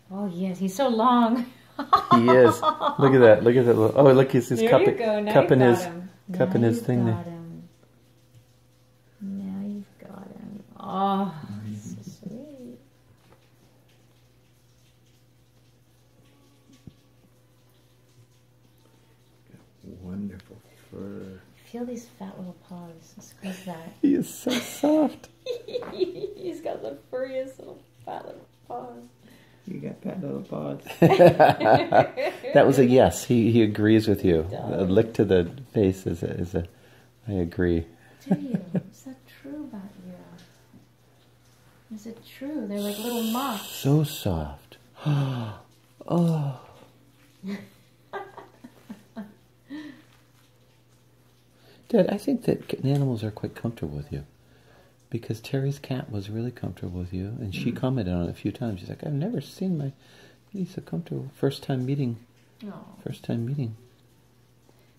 Oh, yes, he's so long. He is. Look at that. Look at that. Oh, look, he's There cup, you go. Now cupping you've his, got him. cupping Now his you've thing got there. him. Now you've got him. Oh, so sweet. Wonderful fur. Feel these fat little paws. Squeeze that. He is so soft. He's got the furriest little fat little paws. You got fat little paws. That was a yes. He agrees with you. A Does. lick to the face is a I agree. Do you? Is that true about you? Is it true? They're like little moths. So soft. Oh. Dad, I think that animals are quite comfortable with you. Because Terry's cat was really comfortable with you, and she commented on it a few times. She's like, I've never seen my kitty so comfortable. First time meeting. Oh. First time meeting.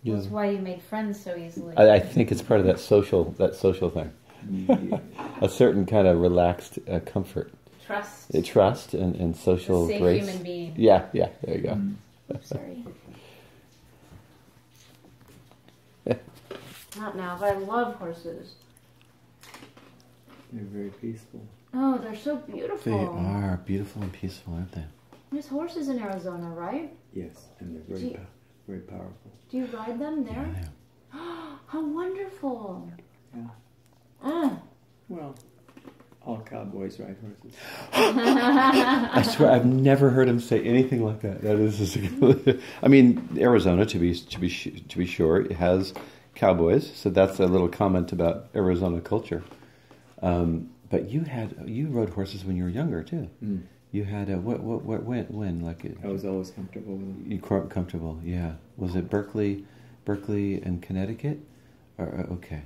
You That's why you made friends so easily. I think it's part of that social thing. Yeah. A certain kind of relaxed comfort. Trust. Trust and social A safe grace. human being. Yeah, there you go. I'm sorry. Not now, but I love horses. They're very peaceful. Oh, they're so beautiful. They are beautiful and peaceful, aren't they? There's horses in Arizona, right? Yes, and they're very powerful. Do you ride them there? Yeah. How wonderful. Yeah. Oh. Well, all cowboys ride horses. I swear, I've never heard him say anything like that. That is, I mean, Arizona, to be sure, it has cowboys. So that's a little comment about Arizona culture. But you rode horses when you were younger too. Mm. You had when like I was always comfortable with them. you comfortable, yeah. Was it Berkeley and Connecticut? Or okay.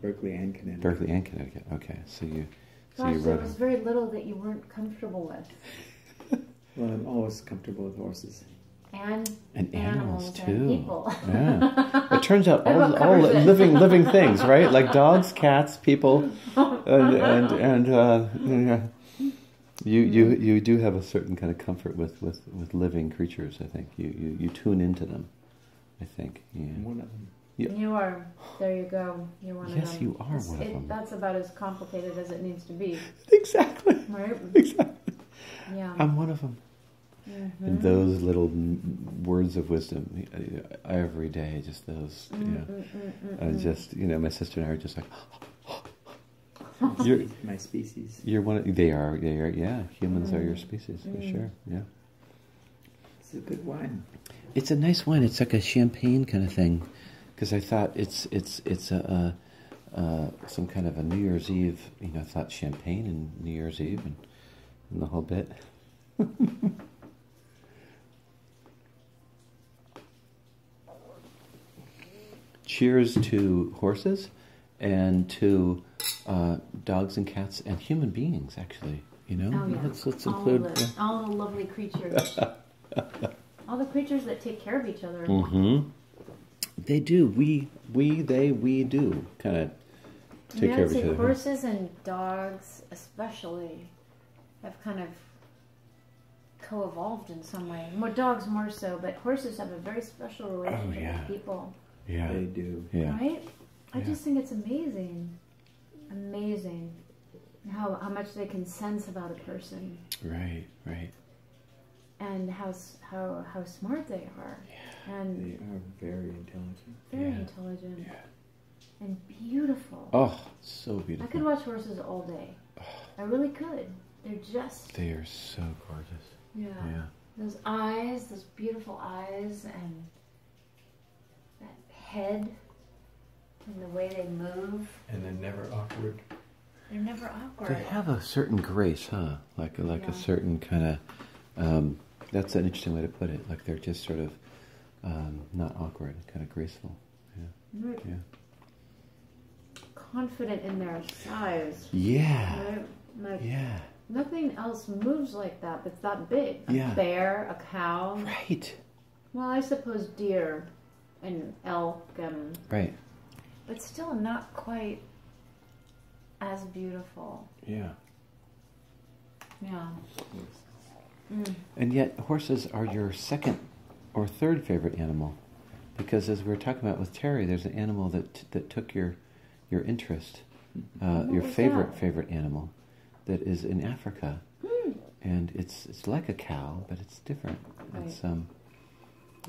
Berkeley and Connecticut. Berkeley and Connecticut. Okay, so you Gosh, there rode was them. very little that you weren't comfortable with. Well, I'm always comfortable with horses. And animals too. And people. Yeah. It turns out all covers it. living things, right? Like dogs, cats, people, and you do have a certain kind of comfort with living creatures. I think you tune into them. I think. Yeah. I'm one of them. You are. There you go. You're one of them. Yes, you are one of them. That's about as complicated as it needs to be. Exactly. Right? Exactly. Yeah. I'm one of them. Mm-hmm. And those little words of wisdom every day, just those, and just, my sister and I are just like, you're My species. You're one of, they are, yeah, humans are your species, for sure, yeah. It's a good wine. It's a nice wine, it's like a champagne kind of thing, because I thought it's some kind of a New Year's Eve, I thought champagne and New Year's Eve and the whole bit. Cheers to horses and to dogs and cats and human beings, actually. Oh, yeah. Let's include all the lovely creatures. All the creatures that take care of each other. Mm-hmm. They do. We do kind of take care of each other. Horses and dogs, especially, have kind of co-evolved in some way. Dogs more so, but horses have a very special relationship with people. Yeah, They do. Yeah. Right? I just think it's amazing. Amazing. How much they can sense about a person. Right. And how smart they are. They And are very intelligent. very intelligent. Yeah. And beautiful. Oh, so I beautiful. could watch horses all day. I really could. They're just... They are so gorgeous. Yeah. Those eyes, those beautiful eyes, and that head, and the way they move. And they're never awkward. They're never awkward. They have a certain grace, huh? Like a certain kind of. That's an interesting way to put it. Like they're just sort of not awkward, kind of graceful. Yeah. Right. Yeah. Confident in their size. Yeah. Right? Like, Yeah. nothing else moves like that that's that big. A Yeah. bear, a cow. Right. Well, I suppose deer and elk, Right. but still not quite as beautiful. Yeah. Yeah. And yet horses are your second or third favorite animal. Because as we were talking about with Terry, there's an animal that took your interest, your favorite animal, that is in Africa, and it's like a cow, but it's different. Right.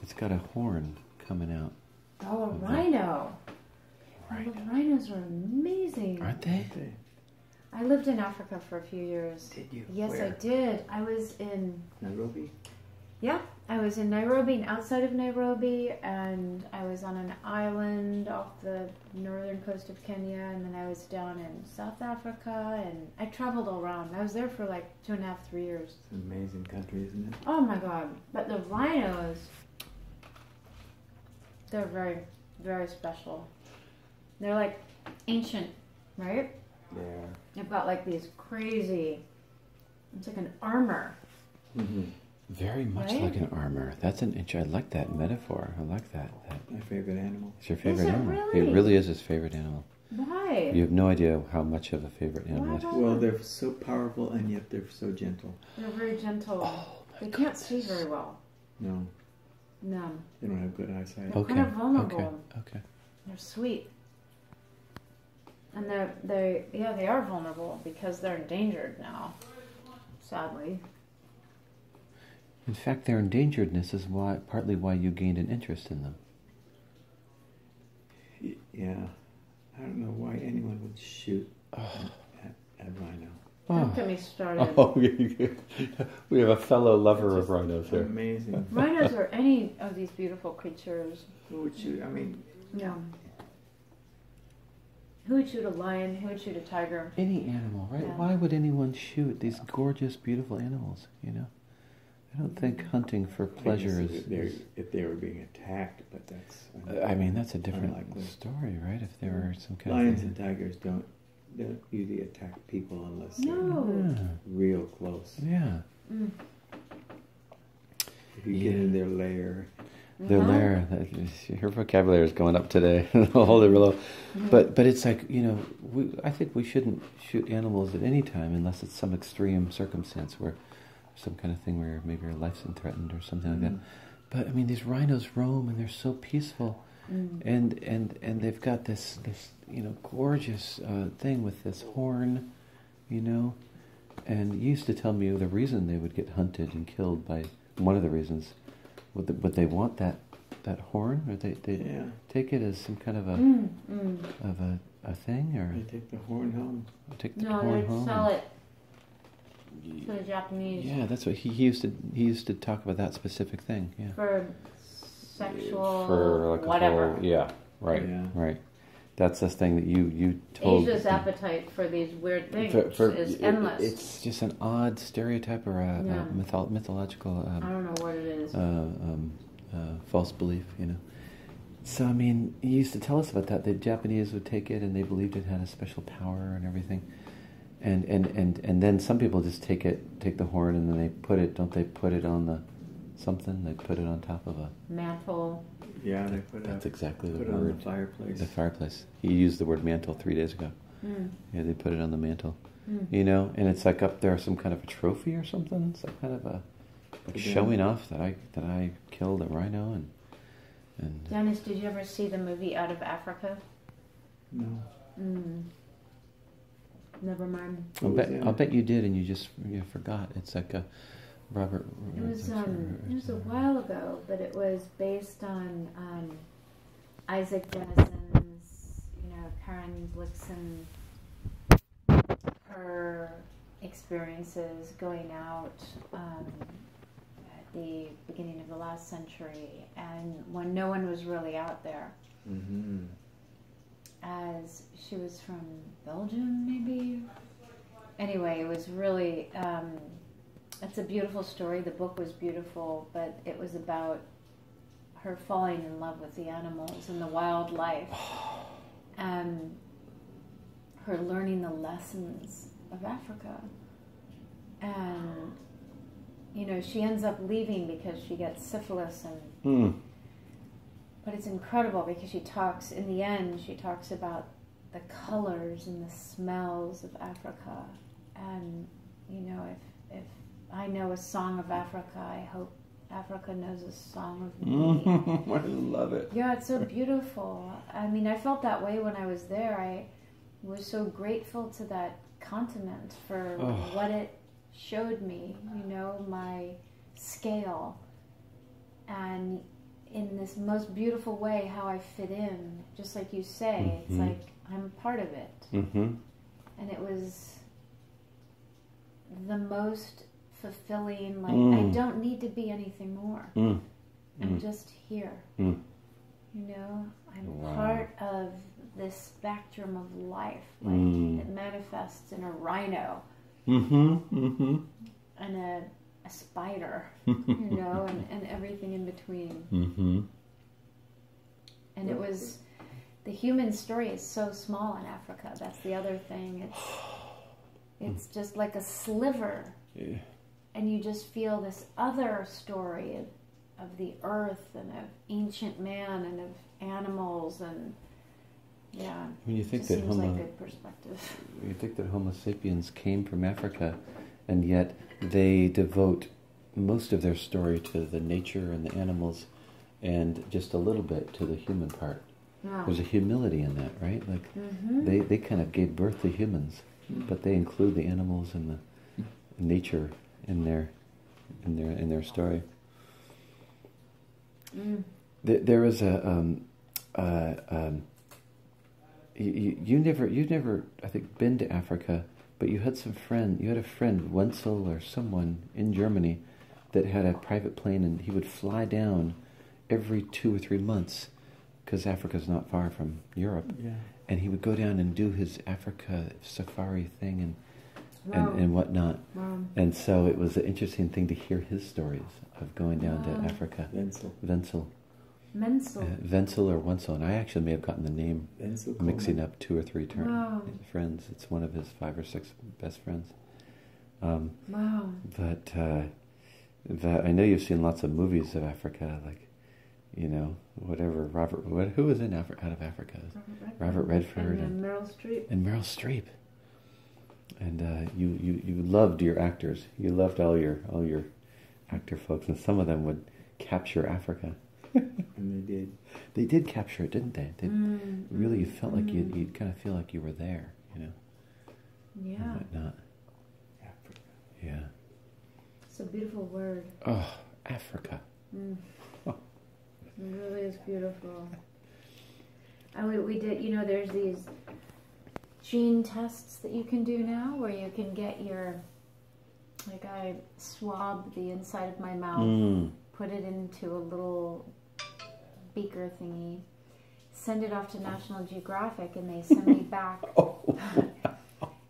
It's got a horn coming out. Oh, a rhino. Rhino. The rhinos are amazing. Aren't they? I lived in Africa for a few years. Did you? Yes, Where? I did. I was in Nairobi? I was in Nairobi and outside of Nairobi, and I was on an island off the northern coast of Kenya, and then I was down in South Africa, and I traveled all around. I was there for like 2.5, 3 years. It's an amazing country, isn't it? Oh my God. But the rhinos, they're very, very special. They're like ancient, right? They are. They've got like these crazy, it's like an armor. Mm-hmm. Very much Right? like an armor. That's an inch. I like that metaphor. I like that. My favorite animal. It's your favorite it animal. really? It really is his favorite animal. Why? You have no idea how much of a favorite animal it is. Well, they're so powerful and yet they're so gentle. They're very gentle. Oh, my They can't see very well. No, No. they don't have good eyesight. They're kind of vulnerable. Okay. They're sweet. And they are vulnerable because they're endangered now, sadly. In fact, their endangeredness is partly why you gained an interest in them. Yeah. I don't know why anyone would shoot at a rhino. Don't get me started. Oh, we have a fellow lover of rhinos here. Amazing. Rhinos or any of these beautiful creatures. Who would shoot? I mean, Yeah. Who would shoot a lion? Who would shoot a tiger? Any animal, right? Yeah. Why would anyone shoot these gorgeous, beautiful animals, you know? I don't think hunting for pleasure I guess is... if they were being attacked, but that's. I mean, that's a different unlikely. story, right? If there were some kind Lions of... and tigers don't usually attack people unless No. they're real close. Yeah. Mm. If you get in their lair, Their Uh-huh. lair, her vocabulary is going up today. Hold it below. But it's like, you know, I think we shouldn't shoot animals at any time unless it's some extreme circumstance where some kind of thing where maybe your life's threatened or something like that. But I mean, these rhinos roam and they're so peaceful, and they've got this you know, gorgeous thing with this horn, you know. And you used to tell me the reason they would get hunted and killed by, one of the reasons, would they want that horn, or they take it as some kind of a thing, or they take the horn home. take the No, horn they'd home. sell it to the Japanese Yeah, that's what he used to talk about, that specific thing. Yeah. for sexual For like whatever. a whole, yeah, right, Yeah. right. That's this thing that you told. Asia's appetite for these weird things is it- endless. It's just an odd stereotype or a Yeah. mythological I don't know what it is. false belief, you know. So I mean, he used to tell us about that. The Japanese would take it, and they believed it had a special power and everything. And then some people just take the horn, and then they put it. Don't they put it on the something? They put it on top of a Mantle. Yeah, they put That's it exactly the put it on word. the fireplace. The fireplace. He used the word mantle 3 days ago. Yeah, they put it on the mantle. You know, and it's like up there, some kind of a trophy or something. It's like kind of a showing off that I killed a rhino and Dennis, did you ever see the movie Out of Africa? No. Never mind. I'll bet you did, and you just forgot. It's like a Robert. It was a while ago, but it was based on Isaac Denison's, Karen Blixen, her experiences going out at the beginning of the last century, and when no one was really out there. Mm-hmm. As she was from Belgium, maybe. Anyway, it was really. It's a beautiful story. The book was beautiful, but it was about her falling in love with the animals and the wildlife, and her learning the lessons of Africa. And she ends up leaving because she gets syphilis, and but it's incredible because in the end she talks about the colors and the smells of Africa, and if I know a song of Africa. I hope Africa knows a song of me. I love it. Yeah, it's so beautiful. I mean, I felt that way when I was there. I was so grateful to that continent for what it showed me, my scale. And in this most beautiful way, how I fit in. Just like you say, it's like I'm part of it. And it was the most fulfilling, I don't need to be anything more. I'm just here. I'm part of this spectrum of life, it manifests in a rhino and a spider, and everything in between. And it was, the human story is so small in Africa. That's the other thing. It's just like a sliver. Yeah. And you just feel this other story of the earth and of ancient man and of animals and when you think it that seems like good perspective. You think that Homo sapiens came from Africa, and yet they devote most of their story to the nature and the animals, and just a little bit to the human part. Wow. There's a humility in that, right? Like they kind of gave birth to humans, but they include the animals and the nature in their story. There was you've never I think been to Africa, but you had a friend Wenzel or someone in Germany that had a private plane, and he would fly down every 2 or 3 months because Africa's not far from Europe, and he would go down and do his Africa safari thing and whatnot. Wow. And so it was an interesting thing to hear his stories of going down to Africa. Wenzel or Wenzel, and I actually may have gotten the name mixing up 2 or 3 friends. It's one of his 5 or 6 best friends. But I know you've seen lots of movies of Africa, like whatever. Who was in out of Africa? Robert Redford and Meryl Streep. And Meryl Streep. And you loved your actors. You loved all your actor folks, and some of them would capture Africa. And they did capture it, didn't they? Really, you felt like you'd kind of feel like you were there, Yeah. And whatnot. Africa. Yeah. It's a beautiful word. Oh, Africa. Oh. It really is beautiful. And we did, there's these gene tests that you can do now where you can get I swabbed the inside of my mouth, put it into a little beaker thingy, send it off to National Geographic, and they send me back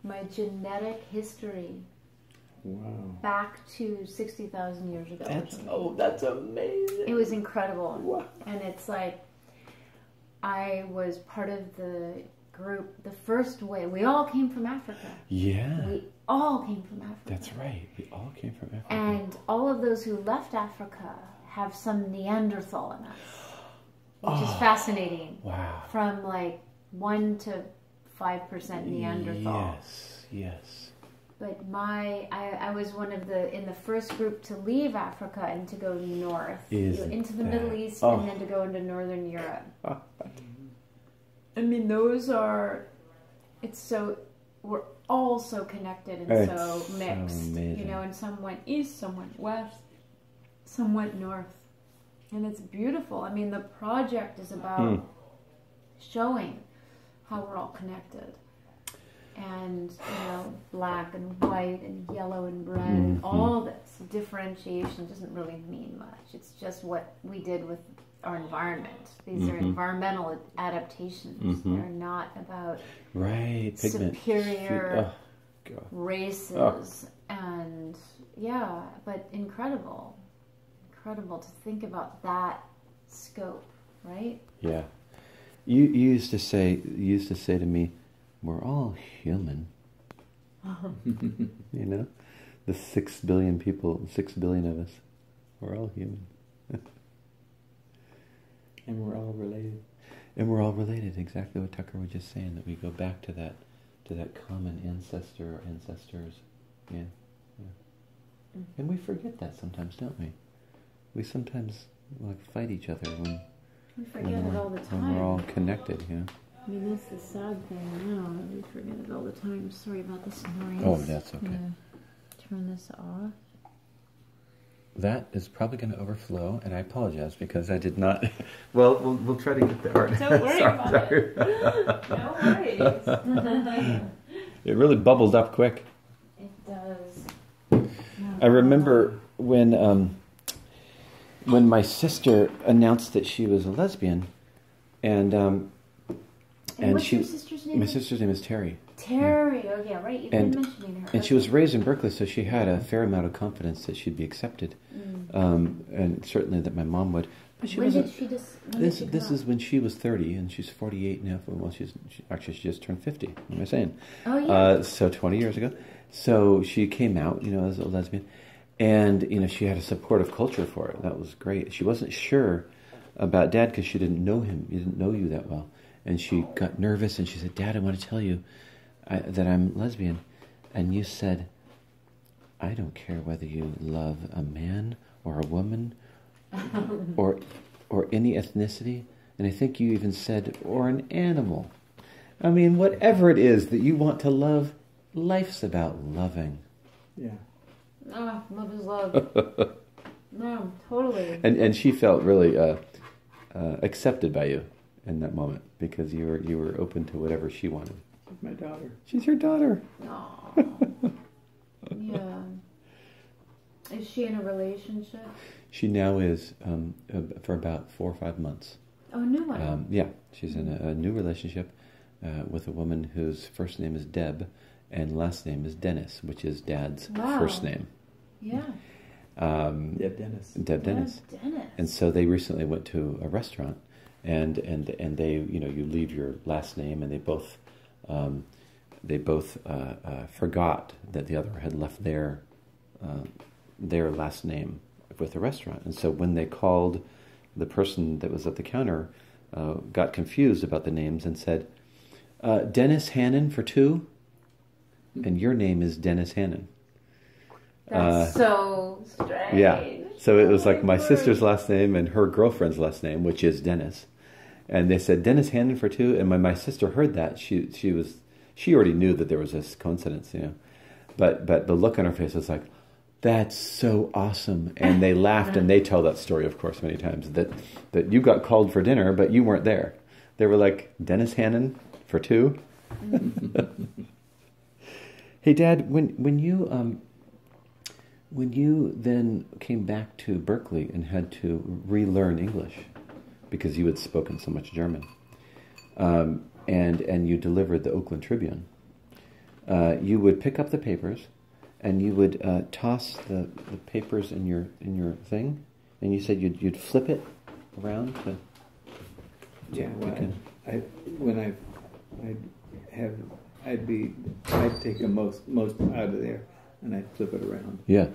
my genetic history. Wow. Back to 60,000 years ago. That's amazing. It was incredible. Wow. And it's like, I was part of the group, the first wave. We all came from Africa. Yeah. We all came from Africa. That's right. We all came from Africa. And all of those who left Africa have some Neanderthal in us, which is fascinating. Wow. From 1 to 5% Neanderthal. Yes. But I was one of in the first group to leave Africa and to go north, into the Middle East, and then to go into Northern Europe. I mean, we're all so connected and so mixed, and some went east, some went west, some went north. And it's beautiful. I mean, the project is about showing how we're all connected. And, black and white and yellow and red, all this differentiation doesn't really mean much. It's just what we did with our environment. These are environmental adaptations. They're not about superior races. And, but incredible to think about that scope, right? Yeah. You used to say to me, we're all human. The 6 billion people, 6 billion of us, we're all human. And we're all related. And we're all related, exactly what Tucker was just saying, that we go back to that common ancestor or ancestors. Yeah. And we forget that sometimes, don't we? We sometimes like fight each other when We forget it all the time. when we're all connected. Yeah. I mean, that's the sad thing now. We forget it all the time. Sorry about this noise. Oh, that's okay. I'm gonna turn this off. That is probably going to overflow, and I apologize because I did not. Well, we'll try to get the art. Don't worry about it. No worries. It really bubbled up quick. It does. I remember when my sister announced that she was a lesbian, and what's she, your sister's name? my sister's name is Terry. Terry. Oh yeah, right. You've been mentioning her. And she was raised in Berkeley, so she had a fair amount of confidence that she'd be accepted, and certainly that my mom would. But she wasn't. This is when she was 30, and she's 48 now. Well, she just turned 50. What am I saying? Oh yeah. So 20 years ago. So she came out, as a lesbian, and she had a supportive culture for it. That was great. She wasn't sure about Dad because she didn't know him. He didn't know you that well, and she got nervous, and she said, "Dad, I want to tell you that I'm lesbian." And you said, "I don't care whether you love a man or a woman or any ethnicity." And I think you even said, "or an animal." I mean, whatever it is that you want to love, life's about loving. Yeah. Oh, love is love. No, totally. And she felt really accepted by you in that moment because you were open to whatever she wanted. She's my daughter. She's your daughter. Aww. Yeah. Is she in a relationship? She now is for about 4 or 5 months. Oh, new one. Yeah, she's in a new relationship with a woman whose first name is Deb and last name is Dennis, which is Dad's first name. Yeah. Deb Dennis. Deb Dennis. And so they recently went to a restaurant, and they, you leave your last name, and they both forgot that the other had left their last name with the restaurant. And so when they called, the person that was at the counter got confused about the names and said, "Dennis Hannon for 2, and your name is Dennis Hannon." That's so strange. Yeah. So it was like my sister's last name and her girlfriend's last name, which is Dennis. And they said, "Dennis Hannon for 2." And when my sister heard that, she already knew that there was this coincidence, But the look on her face was like, "That's so awesome." And they laughed, and they tell that story, of course, many times, that you got called for dinner, but you weren't there. They were like, "Dennis Hannon for 2?" Hey, Dad, when you then came back to Berkeley and had to relearn English because you had spoken so much German, and you delivered the Oakland Tribune, you would pick up the papers and you would toss the papers in your thing, and you said you'd flip it around to. Yeah, well, I'd take the most out of there, and I'd flip it around. Yeah.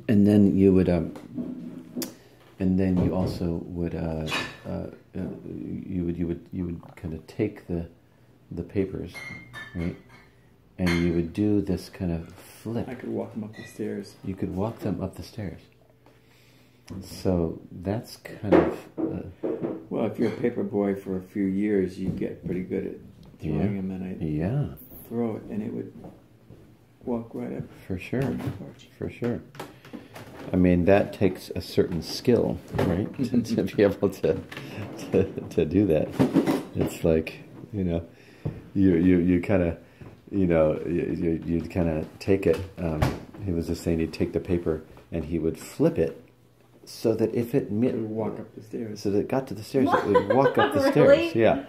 And then you would, and then you also would, you would kind of take the papers, right? And you would do this kind of flip. I could walk them up the stairs. You could walk them up the stairs. So that's kind of. Well, if you're a paper boy for a few years, you get pretty good at throwing them, and I'd throw it, and it would walk right up. For sure. For sure. I mean, that takes a certain skill, right? to be able to do that. It's like, you kind of, you'd kind of take it. He was just saying he'd take the paper and he would flip it so that if it would walk up the stairs. So that it got to the stairs, it would walk up the Really? stairs. Yeah.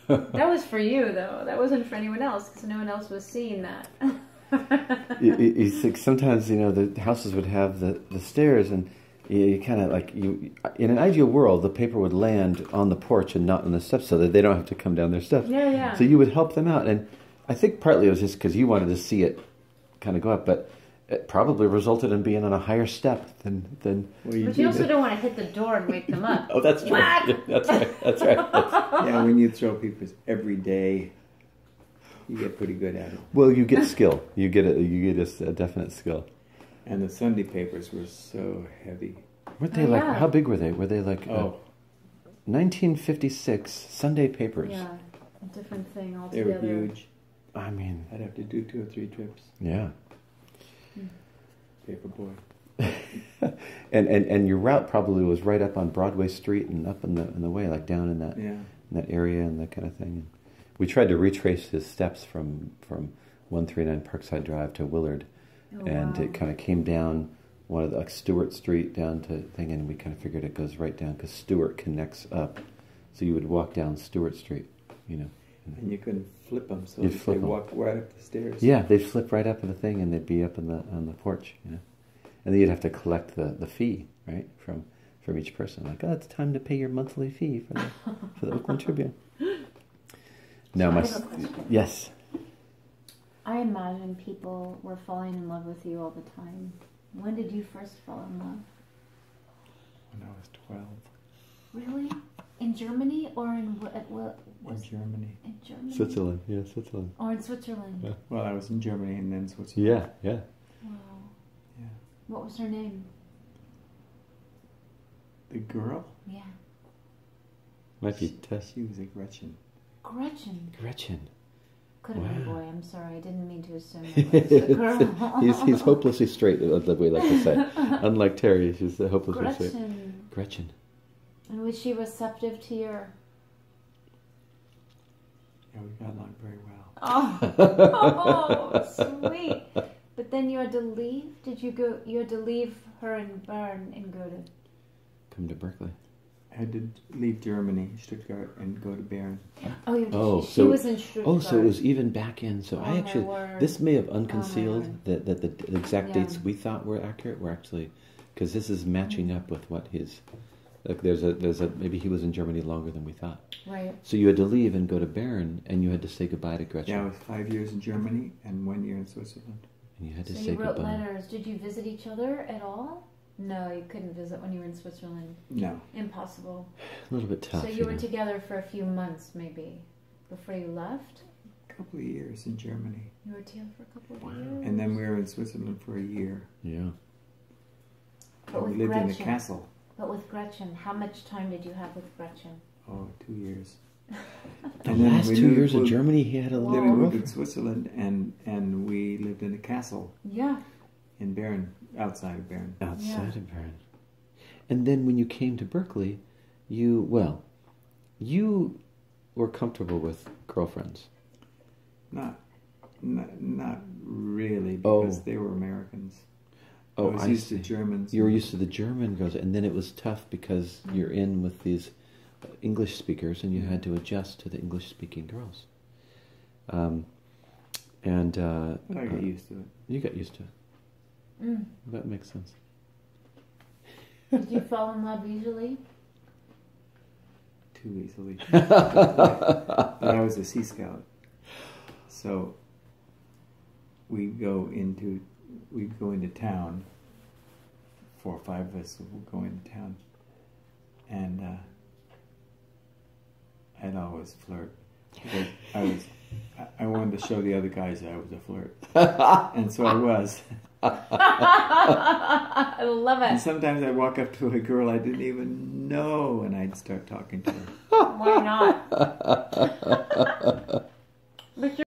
That was for you, though. That wasn't for anyone else, because no one else was seeing that. Sometimes, the houses would have the stairs, and you kind of like, in an ideal world, the paper would land on the porch and not on the steps so that they don't have to come down their steps. Yeah. So you would help them out. And I think partly it was just because you wanted to see it kind of go up, but it probably resulted in being on a higher step than But you also don't want to hit the door and wake them up. Oh, that's right. Yeah, that's right. Yeah, when you throw papers every day. You get pretty good at it. Well, you get skill. You get a definite skill. And the Sunday papers were so heavy. Weren't they like? Yeah. How big were they? Were they like? 1956 Sunday papers. Yeah, a different thing They altogether. were huge. I mean, I'd have to do 2 or 3 trips. yeah. Paper boy. and your route probably was right up on Broadway Street and up in the way, like down in that area and that kind of thing. And we tried to retrace his steps from 139 Parkside Drive to Willard, and it kind of came down one of the Stewart Street down to thing, and we kind of figured it goes right down because Stewart connects up, so you would walk down Stewart Street, And you couldn't flip them, so You'd flip they 'em. walk right up the stairs. Yeah, they'd flip right up in the thing, and they'd be up on the porch, And then you'd have to collect the fee, right, from each person. Like, oh, it's time to pay your monthly fee for the Oakland Tribune. Now, I have a question. yes, I imagine people were falling in love with you all the time. When did you first fall in love? When I was 12. Really? In Germany or in what? In Germany. In Germany? Switzerland, Switzerland. Or in Switzerland? Yeah. Well, I was in Germany and then Switzerland. Yeah. Wow. Yeah. What was her name? The girl? Yeah. Might be Tess. She was a Gretchen. Gretchen. Gretchen. Could have been a Wow. boy. I'm sorry. I didn't mean to assume it was a girl. he's hopelessly straight, that we like to say. Unlike Terry, she's hopelessly straight. Gretchen. And was she receptive to your... Yeah, we got along very well. Oh, sweet. But then you had to leave? You had to leave her in Bern and go to... Come to Berkeley. I had to leave Germany, Stuttgart, and go to Bern. She was in Stuttgart. Oh, so it was even back in. So I my actually, word. this may have Oh, my unconcealed word. that the exact Yeah. dates we thought were accurate were actually, because this is matching up with what his, like there's a maybe he was in Germany longer than we thought. Right. So you had to leave and go to Bern, and you had to say goodbye to Gretchen. Yeah, I was 5 years in Germany and 1 year in Switzerland. And you had to So say you wrote goodbye. letters. Did you visit each other at all? No, you couldn't visit when you were in Switzerland. No. Impossible. A little bit tough. So you were together for a few months, maybe, before you left? A couple of years in Germany. You were together for a couple of years? And then we were in Switzerland for a year. Yeah. But we with lived in a Gretchen. castle. But with Gretchen, how much time did you have with Gretchen? Oh, 2 years. The And then last we 2 years of moved- Germany, he had a Whoa. Then little we moved to girlfriend. Switzerland and we lived in a castle Yeah. in Bern, outside of Bern. Outside of Bern. And then when you came to Berkeley, you were comfortable with girlfriends. Not really, because they were Americans. I was used to Germans. You were used to the German girls, and then it was tough because you're in with these English speakers, and you had to adjust to the English-speaking girls. But I got used to it. You got used to it. Mm. That makes sense. Did you fall in love easily? Too easily. But I was a Sea Scout. So we'd go into town. 4 or 5 of us would go into town. And I'd always flirt. Because I wanted to show the other guys that I was a flirt. And so I was. I love And it. sometimes I'd walk up to a girl I didn't even know and I'd start talking to her. Why not?